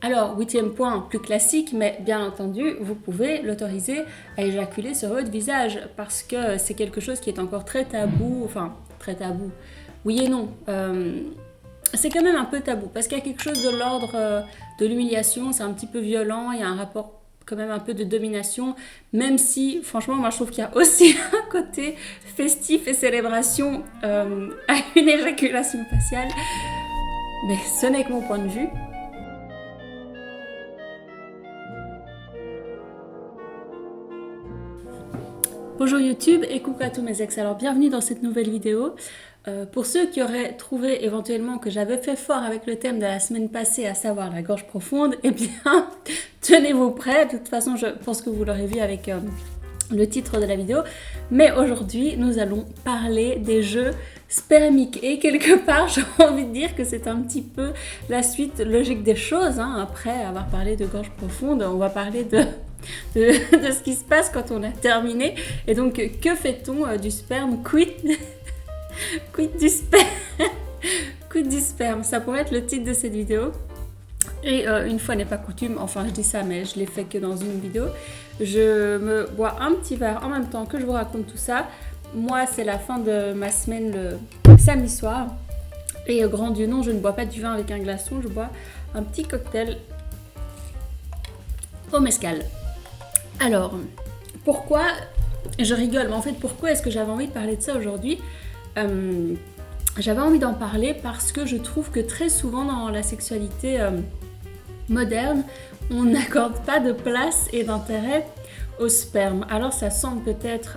Alors, 8e point, plus classique, mais bien entendu, vous pouvez l'autoriser à éjaculer sur votre visage parce que c'est quelque chose qui est encore très tabou, enfin, très tabou, oui et non. C'est quand même un peu tabou parce qu'il y a quelque chose de l'ordre de l'humiliation, c'est un petit peu violent, il y a un rapport quand même un peu de domination, même si, franchement, moi je trouve qu'il y a aussi un côté festif et célébration à une éjaculation faciale, mais ce n'est que mon point de vue. Bonjour YouTube et coucou à tous mes ex, alors bienvenue dans cette nouvelle vidéo. Pour ceux qui auraient trouvé éventuellement que j'avais fait fort avec le thème de la semaine passée, à savoir la gorge profonde, eh bien, tenez-vous prêts. De toute façon, je pense que vous l'aurez vu avec le titre de la vidéo. Mais aujourd'hui, nous allons parler des jeux spermiques. Et quelque part, j'ai envie de dire que c'est un petit peu la suite logique des choses. Après avoir parlé de gorge profonde, on va parler de ce qui se passe quand on a terminé. Et donc, que fait-on du sperme? Quid du sperme. Quid du sperme, ça pourrait être le titre de cette vidéo. Et une fois n'est pas coutume, enfin je dis ça mais je l'ai fait que dans une vidéo, je me bois un petit verre en même temps que je vous raconte tout ça. Moi c'est la fin de ma semaine le samedi soir et grand Dieu non, je ne bois pas du vin avec un glaçon, je bois un petit cocktail au mezcal. Alors, pourquoi, je rigole, mais en fait pourquoi est-ce que j'avais envie de parler de ça aujourd'hui? J'avais envie d'en parler parce que je trouve que très souvent dans la sexualité moderne, on n'accorde pas de place et d'intérêt au sperme. Alors ça semble peut-être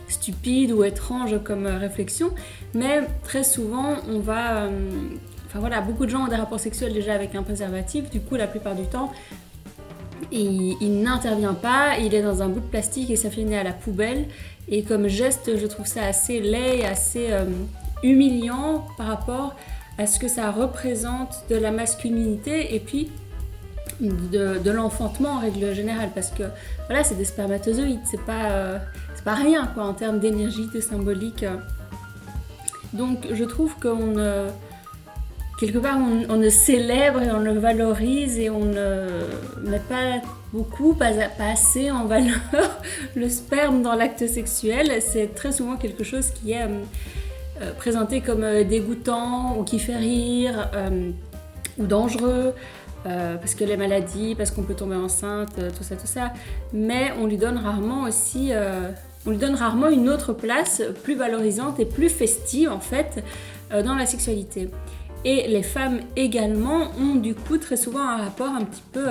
stupide ou étrange comme réflexion, mais très souvent on va... Enfin voilà, beaucoup de gens ont des rapports sexuels déjà avec un préservatif, du coup la plupart du temps, il n'intervient pas, il est dans un bout de plastique et ça finit à la poubelle. Et comme geste, je trouve ça assez laid, assez humiliant par rapport à ce que ça représente de la masculinité et puis de l'enfantement en règle générale. Parce que voilà, c'est des spermatozoïdes, c'est pas rien quoi, en termes d'énergie, de symbolique. Donc je trouve qu'on quelque part, on ne célèbre et on le valorise et on ne met pas beaucoup, pas assez en valeur le sperme dans l'acte sexuel. C'est très souvent quelque chose qui est présenté comme dégoûtant ou qui fait rire ou dangereux parce que les maladies, parce qu'on peut tomber enceinte, tout ça. Mais on lui donne rarement aussi... on lui donne rarement une autre place plus valorisante et plus festive en fait dans la sexualité. Et les femmes également ont du coup très souvent un rapport un petit peu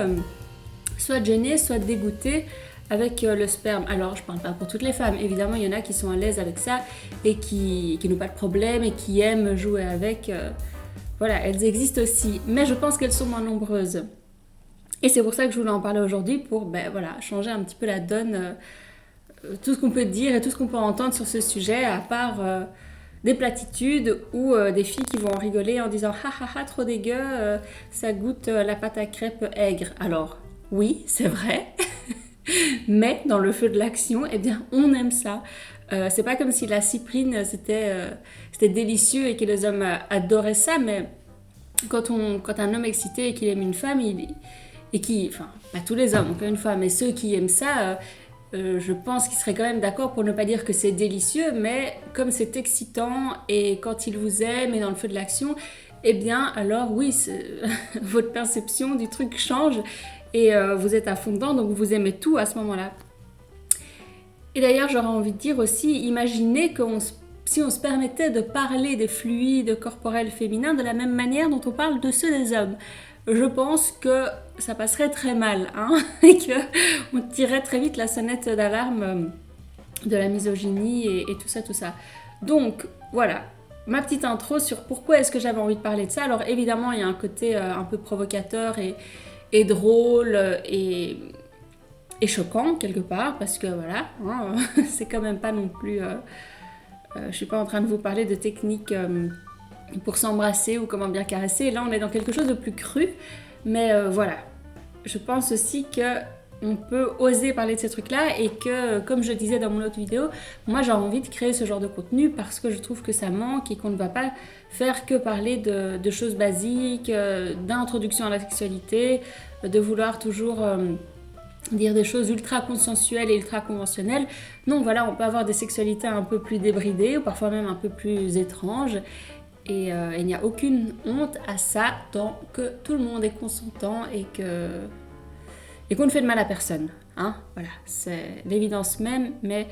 soit gêné, soit dégoûté avec le sperme. Alors je parle pas pour toutes les femmes, évidemment il y en a qui sont à l'aise avec ça et qui n'ont pas de problème et qui aiment jouer avec. Voilà, elles existent aussi, mais je pense qu'elles sont moins nombreuses. Et c'est pour ça que je voulais en parler aujourd'hui pour changer un petit peu la donne, tout ce qu'on peut dire et tout ce qu'on peut entendre sur ce sujet, à part... des platitudes ou des filles qui vont rigoler en disant « ha trop dégueu, ça goûte la pâte à crêpes aigre ». Alors, oui, c'est vrai, mais dans le feu de l'action, eh bien, on aime ça. C'est pas comme si la cyprine, c'était délicieux et que les hommes adoraient ça, mais quand un homme est excité et qu'il aime une femme, pas tous les hommes, encore une fois, mais ceux qui aiment ça... je pense qu'il serait quand même d'accord pour ne pas dire que c'est délicieux, mais comme c'est excitant et quand il vous aime et dans le feu de l'action, eh bien alors oui, votre perception du truc change et vous êtes à fond dedans, donc vous aimez tout à ce moment-là. Et d'ailleurs j'aurais envie de dire aussi, imaginez si on se permettait de parler des fluides corporels féminins de la même manière dont on parle de ceux des hommes. Je pense que ça passerait très mal, et qu'on tirerait très vite la sonnette d'alarme de la misogynie et tout ça. Donc, voilà, ma petite intro sur pourquoi est-ce que j'avais envie de parler de ça. Alors, évidemment, il y a un côté un peu provocateur et drôle et choquant, quelque part, parce que, voilà, c'est quand même pas non plus... je suis pas en train de vous parler de techniques... pour s'embrasser ou comment bien caresser. Là, on est dans quelque chose de plus cru. Mais voilà, je pense aussi que on peut oser parler de ces trucs-là et que, comme je disais dans mon autre vidéo, moi j'ai envie de créer ce genre de contenu parce que je trouve que ça manque et qu'on ne va pas faire que parler de choses basiques, d'introduction à la sexualité, de vouloir toujours dire des choses ultra consensuelles et ultra conventionnelles. Non, voilà, on peut avoir des sexualités un peu plus débridées ou parfois même un peu plus étranges. Et il n'y a aucune honte à ça tant que tout le monde est consentant et qu'on ne fait de mal à personne. Hein, voilà, c'est l'évidence même, mais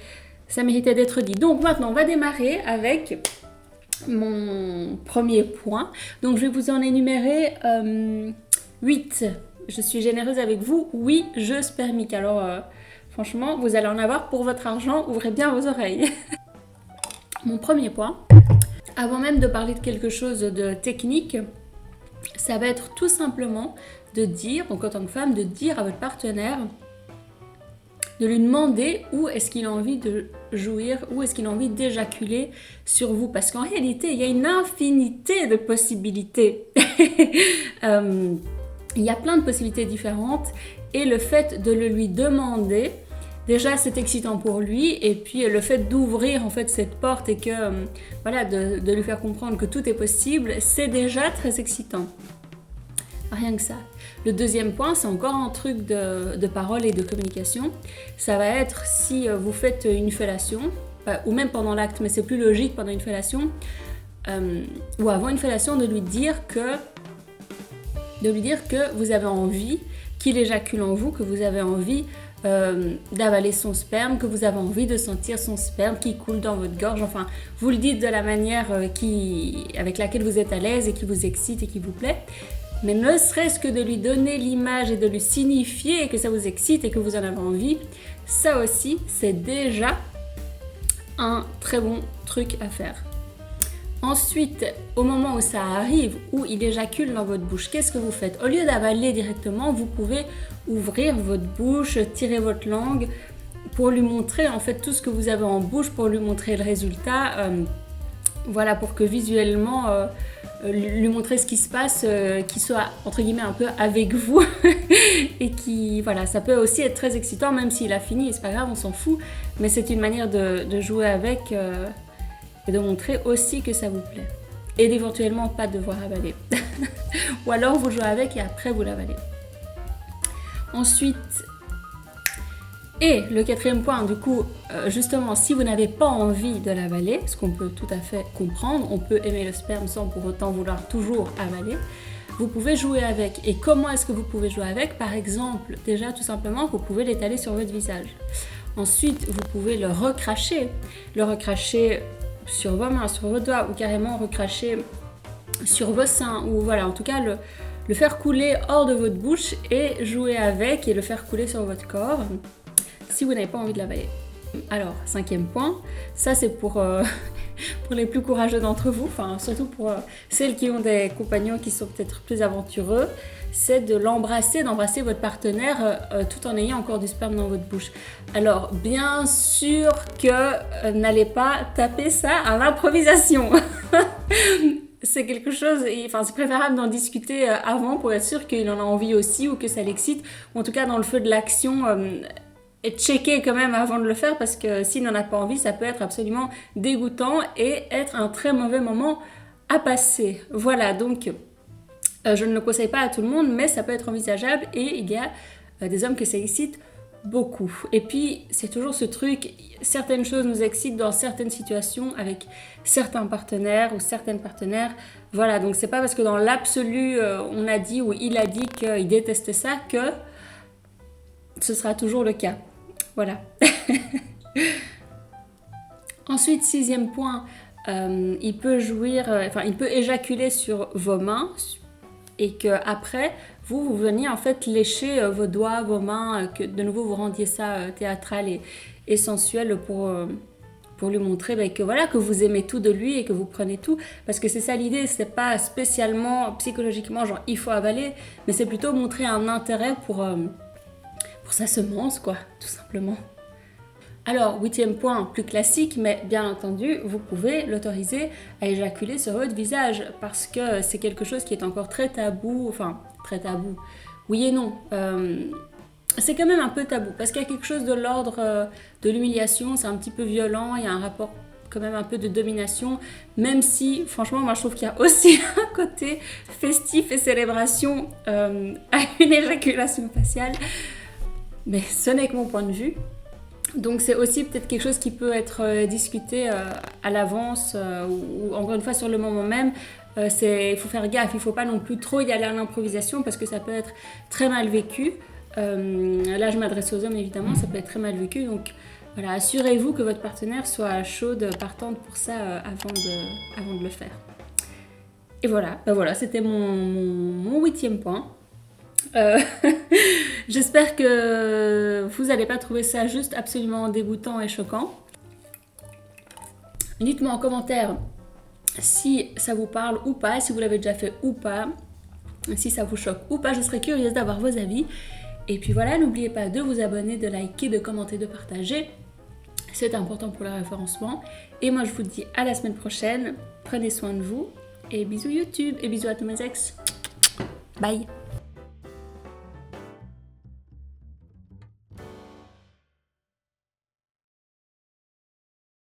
ça méritait d'être dit. Donc maintenant, on va démarrer avec mon premier point. Donc je vais vous en énumérer 8. Je suis généreuse avec vous. Oui, je spermique. Alors franchement, vous allez en avoir pour votre argent. Ouvrez bien vos oreilles. Mon premier point, avant même de parler de quelque chose de technique, ça va être tout simplement de dire, donc en tant que femme, de dire à votre partenaire, de lui demander où est-ce qu'il a envie de jouir, où est-ce qu'il a envie d'éjaculer sur vous. Parce qu'en réalité, il y a une infinité de possibilités. Il y a plein de possibilités différentes et le fait de le lui demander, déjà c'est excitant pour lui et puis le fait d'ouvrir en fait cette porte et que voilà de lui faire comprendre que tout est possible, c'est déjà très excitant. Rien que ça. Le deuxième point, c'est encore un truc de parole et de communication. Ça va être si vous faites une fellation, ou même pendant l'acte, mais c'est plus logique pendant une fellation, ou avant une fellation, de lui dire que vous avez envie qu'il éjacule en vous, que vous avez envie d'avaler son sperme, que vous avez envie de sentir son sperme qui coule dans votre gorge. Enfin, vous le dites de la manière avec laquelle vous êtes à l'aise et qui vous excite et qui vous plaît. Mais ne serait-ce que de lui donner l'image et de lui signifier que ça vous excite et que vous en avez envie, ça aussi, c'est déjà un très bon truc à faire. Ensuite, au moment où ça arrive, où il éjacule dans votre bouche, qu'est-ce que vous faites? Au lieu d'avaler directement, vous pouvez ouvrir votre bouche, tirer votre langue pour lui montrer en fait tout ce que vous avez en bouche, pour lui montrer le résultat. Voilà, pour que visuellement, lui montrer ce qui se passe, qu'il soit entre guillemets un peu avec vous et qui, voilà, ça peut aussi être très excitant même s'il a fini et c'est pas grave, on s'en fout, mais c'est une manière de jouer avec et de montrer aussi que ça vous plaît et d'éventuellement pas devoir avaler ou alors vous jouez avec et après vous l'avalez. Ensuite, et le quatrième point, du coup, justement, si vous n'avez pas envie de l'avaler, ce qu'on peut tout à fait comprendre, on peut aimer le sperme sans pour autant vouloir toujours avaler, vous pouvez jouer avec. Et comment est-ce que vous pouvez jouer avec? Par exemple, déjà, tout simplement, vous pouvez l'étaler sur votre visage. Ensuite, vous pouvez le recracher sur vos mains, sur vos doigts, ou carrément recracher sur vos seins, ou voilà, en tout cas, le faire couler hors de votre bouche et jouer avec et le faire couler sur votre corps. Si vous n'avez pas envie de l'avaler. Alors, cinquième point, ça c'est pour les plus courageux d'entre vous, enfin surtout pour celles qui ont des compagnons qui sont peut-être plus aventureux, c'est de d'embrasser votre partenaire tout en ayant encore du sperme dans votre bouche. Alors, bien sûr que n'allez pas taper ça à l'improvisation. C'est quelque chose, enfin c'est préférable d'en discuter avant pour être sûr qu'il en a envie aussi ou que ça l'excite, ou en tout cas dans le feu de l'action, et checker quand même avant de le faire parce que s'il n'en a pas envie, ça peut être absolument dégoûtant et être un très mauvais moment à passer. Voilà, donc je ne le conseille pas à tout le monde, mais ça peut être envisageable et il y a des hommes que ça excite beaucoup. Et puis, c'est toujours ce truc, certaines choses nous excitent dans certaines situations avec certains partenaires ou certaines partenaires. Voilà, donc c'est pas parce que dans l'absolu, on a dit ou il a dit qu'il déteste ça que ce sera toujours le cas. Voilà. Ensuite, sixième point, il peut il peut éjaculer sur vos mains et que après vous veniez en fait lécher vos doigts, vos mains, que de nouveau vous rendiez ça théâtral et sensuel pour lui montrer que voilà, que vous aimez tout de lui et que vous prenez tout, parce que c'est ça l'idée, c'est pas spécialement psychologiquement genre il faut avaler, mais c'est plutôt montrer un intérêt pour sa semence, quoi, tout simplement. Alors, huitième point, plus classique, mais bien entendu, vous pouvez l'autoriser à éjaculer sur votre visage, parce que c'est quelque chose qui est encore très tabou, enfin, très tabou, oui et non. c'est quand même un peu tabou parce qu'il y a quelque chose de l'ordre de l'humiliation, c'est un petit peu violent, il y a un rapport quand même un peu de domination, même si franchement moi je trouve qu'il y a aussi un côté festif et célébration à une éjaculation faciale, mais ce n'est que mon point de vue. Donc c'est aussi peut-être quelque chose qui peut être discuté à l'avance ou encore une fois sur le moment même. Il faut faire gaffe, il ne faut pas non plus trop y aller à l'improvisation parce que ça peut être très mal vécu. Là je m'adresse aux hommes évidemment, ça peut être très mal vécu. Donc voilà, assurez-vous que votre partenaire soit chaude, partante pour ça avant de le faire. Et voilà, voilà, c'était mon 8e point. J'espère que vous n'allez pas trouver ça juste absolument dégoûtant et choquant. Dites-moi en commentaire si ça vous parle ou pas, si vous l'avez déjà fait ou pas, si ça vous choque ou pas, je serais curieuse d'avoir vos avis. Et puis voilà, n'oubliez pas de vous abonner, de liker, de commenter, de partager. C'est important pour le référencement. Et moi je vous dis à la semaine prochaine. Prenez soin de vous. Et bisous YouTube et bisous à tous mes ex. Bye.